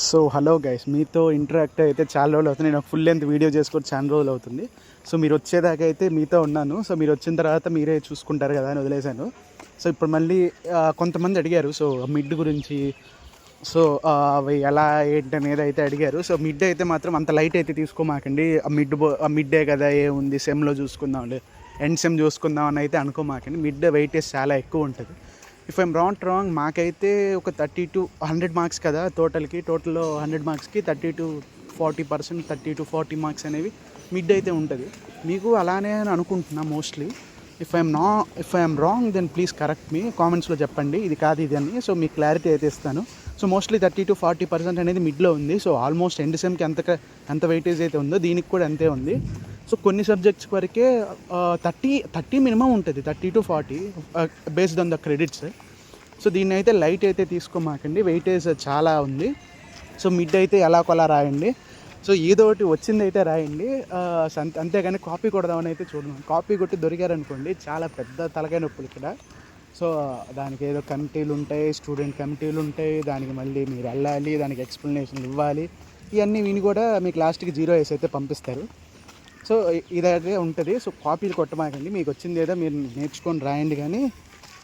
So hello guys, మీతో interact అయితే చాలా రోజులు అవుతుంది. నేను ఫుల్ లెంత్ వీడియో చేసుకొని చాలా రోజులు అవుతుంది. సో మీరు వచ్చేదాకా అయితే మీతో ఉన్నాను. సో మీరు వచ్చిన తర్వాత మీరే చూసుకుంటారు కదా అని వదిలేశాను. సో ఇప్పుడు మళ్ళీ కొంతమంది అడిగారు సో మిడ్ గురించి. సో అవి ఎలా ఏంటి అనేది అయితే అడిగారు. సో మిడ్ అయితే మాత్రం అంత లైట్ అయితే తీసుకోమాకండి. మిడ్డే కదా ఏముంది, సెమ్లో చూసుకుందాంలే, ఎండ్ సెమ్ చూసుకుందాం అని అయితే అనుకోమాకండి. మిడ్ వెయిటేజ్ చాలా ఎక్కువ ఉంటుంది. ఇఫ్ ఐఎమ్ రాంగ్ మాకైతే ఒక 30-100 మార్క్స్ కదా టోటల్లో 100 మార్క్స్కి 30-40%, 30-40 మార్క్స్ అనేవి మిడ్ అయితే ఉంటుంది. మీకు అలానే అని అనుకుంటున్నా mostly. If I'm wrong then please correct మీ కామెంట్స్లో చెప్పండి ఇది కాదు ఇది అని. సో మీకు క్లారిటీ అయితే ఇస్తాను. సో మోస్ట్లీ 30-40% అనేది మిడ్లో ఉంది. సో ఆల్మోస్ట్ ఎండ్ సెమ్కి ఎంత వెయిటేజ్ అయితే ఉందో దీనికి కూడా అంతే ఉంది. సో కొన్ని సబ్జెక్ట్స్ వరకే 30 మినిమం ఉంటుంది, 30-40 based on the credits. So దీన్ని అయితే లైట్ అయితే తీసుకోమాకండి, వెయిటేజ్ చాలా ఉంది. సో మిడ్ అయితే ఎలాగోలా రాయండి. సో ఏదో ఒకటి వచ్చింది అయితే రాయండి, అంతేగాని కాపీ కొడదామని అయితే చూడండి. కాపీ కొట్టి దొరికారనుకోండి చాలా పెద్ద తలకాయ నొప్పులు ఇక్కడ. సో దానికి ఏదో కమిటీలు ఉంటాయి, స్టూడెంట్ కమిటీలు ఉంటాయి, దానికి మళ్ళీ మీరు వెళ్ళాలి, దానికి ఎక్స్ప్లెనేషన్లు ఇవ్వాలి. ఇవన్నీ విని కూడా మీకు లాస్ట్కి 0 వేసి అయితే పంపిస్తారు. సో ఇదైతే ఉంటుంది. సో కాపీలు కొట్టమాకండి, మీకు వచ్చింది ఏదో మీరు నేర్చుకొని రాయండి. కానీ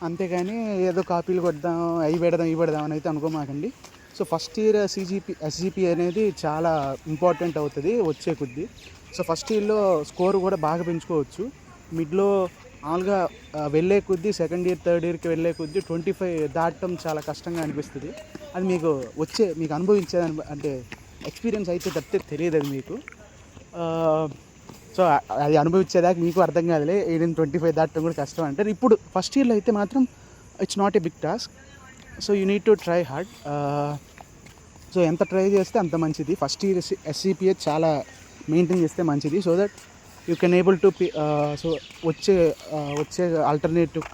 అంతేగాని ఏదో కాపీలు కొడదాం, అవి పెడదాం అని అయితే అనుకోమాకండి. సో ఫస్ట్ ఇయర్ ఎస్జిపి అనేది చాలా ఇంపార్టెంట్ అవుతుంది వచ్చే కొద్దీ. సో ఫస్ట్ ఇయర్లో స్కోర్ కూడా బాగా పెంచుకోవచ్చు. మిడ్లో మామూలుగా వెళ్ళే కొద్దీ సెకండ్ ఇయర్ థర్డ్ ఇయర్కి వెళ్ళే కొద్దీ 25 దాటడం చాలా కష్టంగా అనిపిస్తుంది. అది మీకు అనుభవించేది అంటే ఎక్స్పీరియన్స్ అయితే తప్పితే తెలియదు అది మీకు. సో అది అనుభవించేదాకా మీకు అర్థం కాదులే, 25 దాటడం కూడా కష్టం అంటారు. ఇప్పుడు ఫస్ట్ ఇయర్లో అయితే మాత్రం it's not a big task. So you need to try hard. So ఎంత ట్రై చేస్తే అంత మంచిది. ఫస్ట్ ఇయర్ ఎస్సిపిఏ చాలా మెయింటైన్ చేస్తే మంచిది. So that you can able to so వచ్చే ఆల్టర్నేటివ్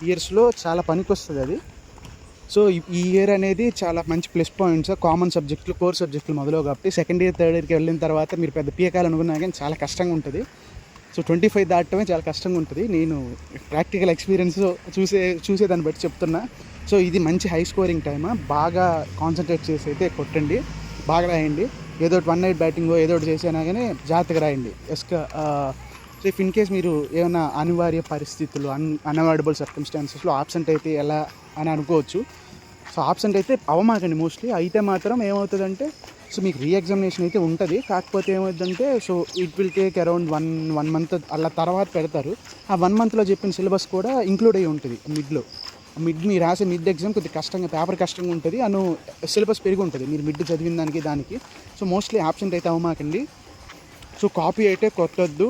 ఇయర్స్లో చాలా పనికి వస్తుంది అది. సో ఈ ఇయర్ అనేది చాలా మంచి ప్లస్ పాయింట్స్. కామన్ సబ్జెక్టులు, కోర్ సబ్జెక్టులు మొదలు కాబట్టి సెకండ్ ఇయర్ థర్డ్ ఇయర్కి వెళ్ళిన తర్వాత మీరు పెద్ద పీకాలు అనుకున్నా కానీ చాలా కష్టంగా ఉంటుంది. సో 25 దాటమే చాలా కష్టంగా ఉంటుంది. నేను ప్రాక్టికల్ ఎక్స్పీరియన్స్ చూసేదాన్ని బట్టి చెప్తున్నా. సో ఇది మంచి హై స్కోరింగ్ టైమ్. బాగా కాన్సన్ట్రేట్ చేసి అయితే కొట్టండి, బాగా రాయండి. ఏదో 1 నైట్ బ్యాటింగో ఏదో ఒకటి చేసినా కానీ జాగ్రత్తగా రాయండి. సో ఇఫ్ ఇన్ కేస్ మీరు ఏమైనా అనివార్య పరిస్థితులు, అన్అవాయిడబుల్ సర్కమ్స్టాన్సెస్లో ఆబ్సెంట్ అయితే ఎలా అని అనుకోవచ్చు. సో ఆబ్సెంట్ అయితే అవమాకండి మోస్ట్లీ. అయితే మాత్రం ఏమవుతుందంటే సో మీకు రీఎగ్జామినేషన్ అయితే ఉంటుంది. కాకపోతే ఏమవుతుందంటే so it will take around one month అలా తర్వాత పెడతారు. ఆ 1 మంత్లో చెప్పిన సిలబస్ కూడా ఇంక్లూడ్ అయ్యి ఉంటుంది మిడ్లో. మీరు రాసే మిడ్ ఎగ్జామ్ కొద్దిగా కష్టంగా, పేపర్ కష్టంగా ఉంటుంది, సిలబస్ పెరిగి ఉంటుంది మీరు మిడ్ చదివిన దానికి. సో మోస్ట్లీ ఆబ్సెంట్ అయితే అవమాకండి. సో కాపీ అయితే కొట్టొద్దు.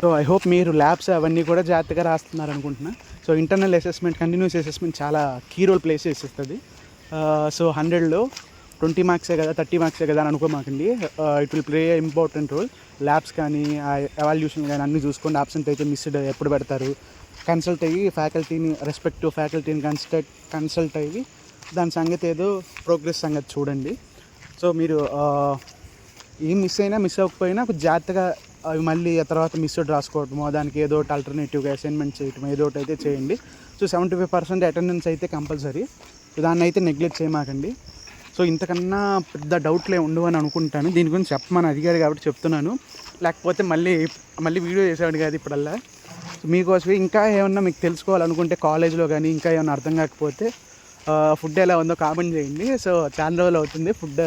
సో ఐ హోప్ మీరు ల్యాబ్స్ అవన్నీ కూడా జాగ్రత్తగా రాస్తున్నారు అనుకుంటున్నా. So internal assessment, continuous assessment చాలా కీ రోల్ ప్లే చేసేస్తుంది. సో 100లో 20 మార్క్సే కదా, 30 మార్క్సే కదా అని అనుకోమాకండి. It will play important role. Labs కానీ ఎవాల్యూషన్ కానీ అన్నీ చూసుకోండి. ఆబ్సెంట్ అయితే మిస్డ్ ఎప్పుడు పెడతారు, కన్సల్ట్ అయ్యి రెస్పెక్టివ్ ఫ్యాకల్టీని కన్సల్ట్ అయ్యి దాని సంగతి ఏదో ప్రోగ్రెస్ సంగతి చూడండి. సో మీరు ఏం మిస్ అవ్వకపోయినా కొంచెం జాగ్రత్తగా అవి మళ్ళీ ఆ తర్వాత మిస్డ్ రాసుకోవటమో, దానికి ఏదో ఒకటి ఆల్టర్నేటివ్గా అసైన్మెంట్ చేయటం ఏదో ఒకటి అయితే చేయండి. సో 75% అటెండెన్స్ అయితే కంపల్సరీ. దాన్ని అయితే నెగ్లెక్ట్ చేయమాకండి. సో ఇంతకన్నా పెద్ద డౌట్లే ఉండవు అని అనుకుంటాను. దీని గురించి చెప్పమని అడిగారు కాబట్టి చెప్తున్నాను, లేకపోతే మళ్ళీ వీడియో చేసేవాడు కాదు ఇప్పుడల్లా. సో మీకోసం ఇంకా ఏమన్నా మీకు తెలుసుకోవాలనుకుంటే కాలేజ్లో కానీ ఇంకా ఏమన్నా అర్థం కాకపోతే ఫుడ్ ఎలా ఉందో కామెంట్ చేయండి. సో చాలా రోజులు అవుతుంది ఫుడ్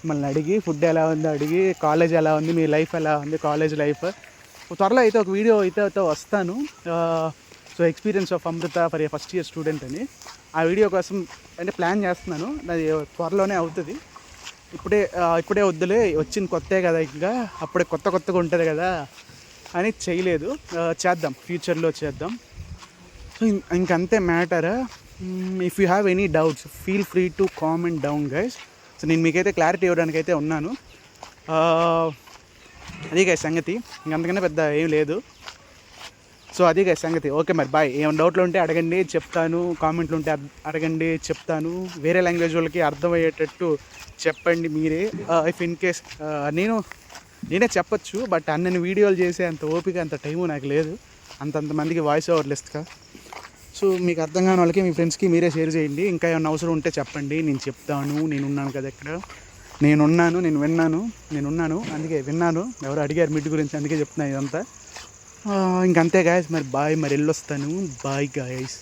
మిమ్మల్ని అడిగి, ఫుడ్ ఎలా ఉందో అడిగి, కాలేజ్ ఎలా ఉంది, మీ లైఫ్ ఎలా ఉంది, కాలేజ్ లైఫ్. త్వరలో అయితే ఒక వీడియో అయితే వస్తాను. So experience of Amrita for a first year student అని. ఆ వీడియో కోసం అంటే ప్లాన్ చేస్తున్నాను, అది త్వరలోనే అవుతుంది. ఇప్పుడే వద్దులే, వచ్చింది కొత్తే కదా, ఇంకా అప్పుడే కొత్తగా ఉంటుంది కదా అని చేయలేదు. చేద్దాం, ఫ్యూచర్లో చేద్దాం. సో ఇంకంతే matter. If you have any doubts feel free to comment down guys. So నేను మీకైతే క్లారిటీ ఇవ్వడానికి అయితే ఉన్నాను. అది గైస్ సంగతి, ఇంకంతకన్నా పెద్ద ఏం లేదు. సో అది గైస్ సంగతి. ఓకే మరి బాయ్. ఏమైనా డౌట్లు ఉంటే అడగండి, చెప్తాను. కామెంట్లు ఉంటే అడగండి, చెప్తాను. వేరే లాంగ్వేజ్ వాళ్ళకి అర్థమయ్యేటట్టు చెప్పండి మీరే. ఇఫ్ ఇన్ కేస్ నేనే చెప్పచ్చు, బట్ అన్నని వీడియోలు చేసే అంత ఓపిక, అంత టైము నాకు లేదు. అంతమందికి వాయిస్ ఓవర్లు ఇస్తా. సో మీకు అర్థం కాని వాళ్ళకి మీ ఫ్రెండ్స్కి మీరే షేర్ చేయండి. ఇంకా ఏమైనా అవసరం ఉంటే చెప్పండి, నేను చెప్తాను. నేనున్నాను కదా ఇక్కడ, నేనున్నాను అందుకే విన్నాను. ఎవరు అడిగారు మిడ్ గురించి, అందుకే చెప్తున్నాను ఇదంతా. ఇంకంతే గాయస్, మరి బాయ్, మరి వెళ్ళొస్తాను. Bye guys.